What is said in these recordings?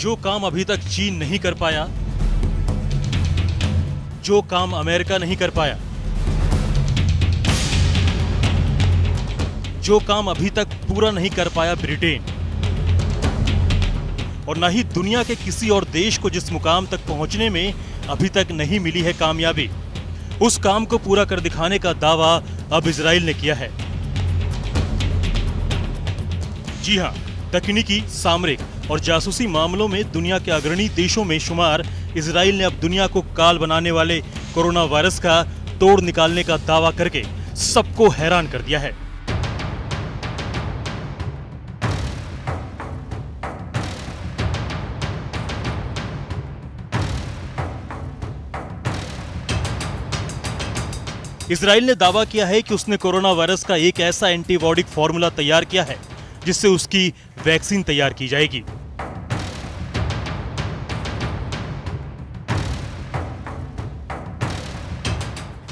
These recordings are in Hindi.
जो काम अभी तक चीन नहीं कर पाया, जो काम अमेरिका नहीं कर पाया, जो काम अभी तक पूरा नहीं कर पाया ब्रिटेन, और न ही दुनिया के किसी और देश को जिस मुकाम तक पहुंचने में अभी तक नहीं मिली है कामयाबी, उस काम को पूरा कर दिखाने का दावा अब इजराइल ने किया है। जी हां, तकनीकी, सामरिक और जासूसी मामलों में दुनिया के अग्रणी देशों में शुमार इजराइल ने अब दुनिया को काल बनाने वाले कोरोना वायरस का तोड़ निकालने का दावा करके सबको हैरान कर दिया है। इजराइल ने दावा किया है कि उसने कोरोना वायरस का एक ऐसा एंटीबॉडी फॉर्मूला तैयार किया है जिससे उसकी वैक्सीन तैयार की जाएगी।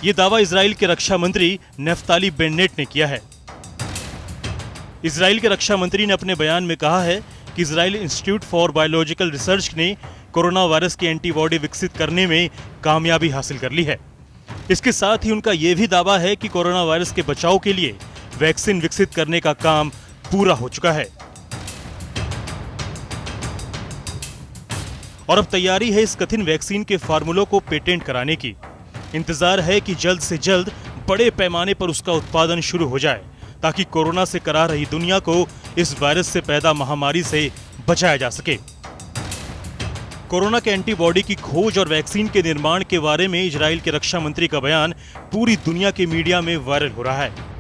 यह दावा इजराइल के रक्षा मंत्री नफ्ताली बेन्नेट ने किया है। इजराइल के रक्षा मंत्री ने अपने बयान में कहा है कि Israel Institute for Biological research ने कोरोना वायरस की एंटीबॉडी विकसित करने में कामयाबी हासिल कर ली है। इसके साथ ही उनका यह भी दावा है कि कोरोना वायरस के बचाव के लिए वैक्सीन विकसित करने का काम पूरा हो चुका है और अब तैयारी है इस कठिन वैक्सीन के फार्मूलों को पेटेंट कराने की। इंतजार है कि जल्द से जल्द बड़े पैमाने पर उसका उत्पादन शुरू हो जाए ताकि कोरोना से कराह रही दुनिया को इस वायरस से पैदा महामारी से बचाया जा सके। कोरोना के एंटीबॉडी की खोज और वैक्सीन के निर्माण के बारे में इजराइल के रक्षा मंत्री का बयान पूरी दुनिया के मीडिया में वायरल हो रहा है।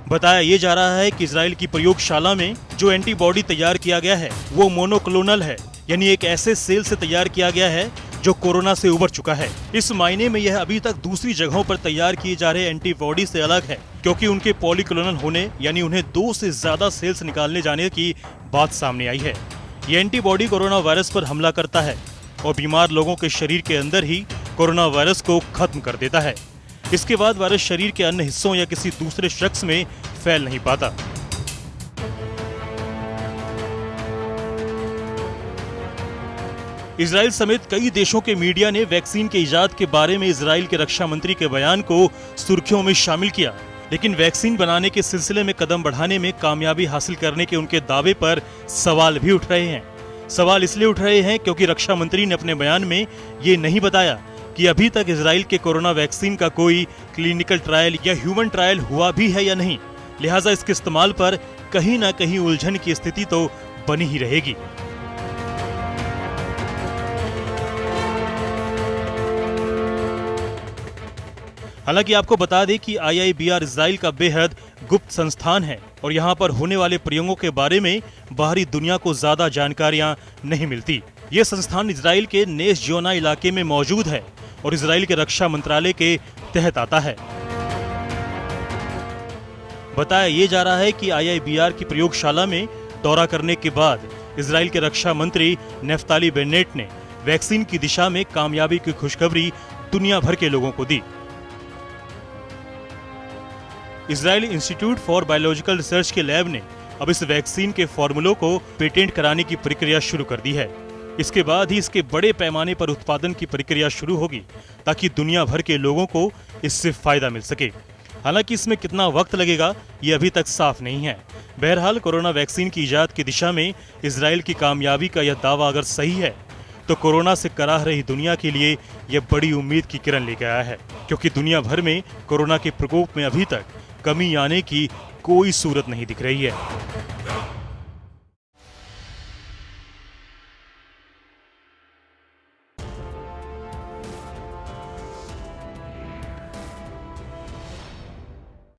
बताया यह जा रहा है कि इजराइल की प्रयोगशाला में जो एंटीबॉडी तैयार किया गया है वो मोनोक्लोनल है, यानी एक ऐसे सेल से तैयार किया गया है जो कोरोना से उबर चुका है। इस मायने में यह अभी तक दूसरी जगहों पर तैयार किए जा रहे एंटीबॉडी से अलग है, क्योंकि उनके पॉलीक्लोनल होने यानी उन्हें 2 से ज्यादा सेल्स निकालने जाने की बात सामने आई है। ये एंटीबॉडी कोरोना वायरस पर हमला करता है और बीमार लोगों के शरीर के अंदर ही कोरोना वायरस को खत्म कर देता है। इसके बाद वायरस शरीर के अन्य हिस्सों या किसी दूसरे शख्स में फैल नहीं पाता। इजराइल समेत कई देशों के मीडिया ने वैक्सीन के इजाद के बारे में इजराइल के रक्षा मंत्री के बयान को सुर्खियों में शामिल किया, लेकिन वैक्सीन बनाने के सिलसिले में कदम बढ़ाने में कामयाबी हासिल करने के उनके दावे पर सवाल भी उठ रहे हैं। सवाल इसलिए उठ रहे हैं क्योंकि रक्षा मंत्री ने अपने बयान में ये नहीं बताया कि अभी तक इजराइल के कोरोना वैक्सीन का कोई क्लिनिकल ट्रायल या ह्यूमन ट्रायल हुआ भी है या नहीं। लिहाजा इसके इस्तेमाल पर कहीं ना कहीं उलझन की स्थिति तो बनी ही रहेगी। हालांकि आपको बता दें कि IIBR इजराइल का बेहद गुप्त संस्थान है और यहां पर होने वाले प्रयोगों के बारे में बाहरी दुनिया को ज्यादा जानकारियां नहीं मिलती। यह संस्थान इजराइल के नेस जियोना इलाके में मौजूद है और इजराइल के रक्षा मंत्रालय के तहत आता है। बताया यह जा रहा है कि IIBR की प्रयोगशाला में दौरा करने के बाद इजराइल के रक्षा मंत्री नफ्ताली बेन्नेट ने वैक्सीन की दिशा में कामयाबी की खुशखबरी दुनिया भर के लोगों को दी। Israel Institute for Biological Research के लैब ने अब इस वैक्सीन के फॉर्मूलों को पेटेंट कराने की प्रक्रिया शुरू कर दी है। इसके बाद ही इसके बड़े पैमाने पर उत्पादन की प्रक्रिया शुरू होगी ताकि दुनिया भर के लोगों को इससे फायदा मिल सके। हालांकि इसमें कितना वक्त लगेगा ये अभी तक साफ नहीं है। बहरहाल कोरोना वैक्सीन की इजाद की दिशा में इजराइल की कामयाबी का यह दावा अगर सही है तो कोरोना से कराह रही दुनिया के लिए यह बड़ी उम्मीद की किरण लेकर आया है, क्योंकि दुनिया भर में कोरोना के प्रकोप में अभी तक कमी आने की कोई सूरत नहीं दिख रही है।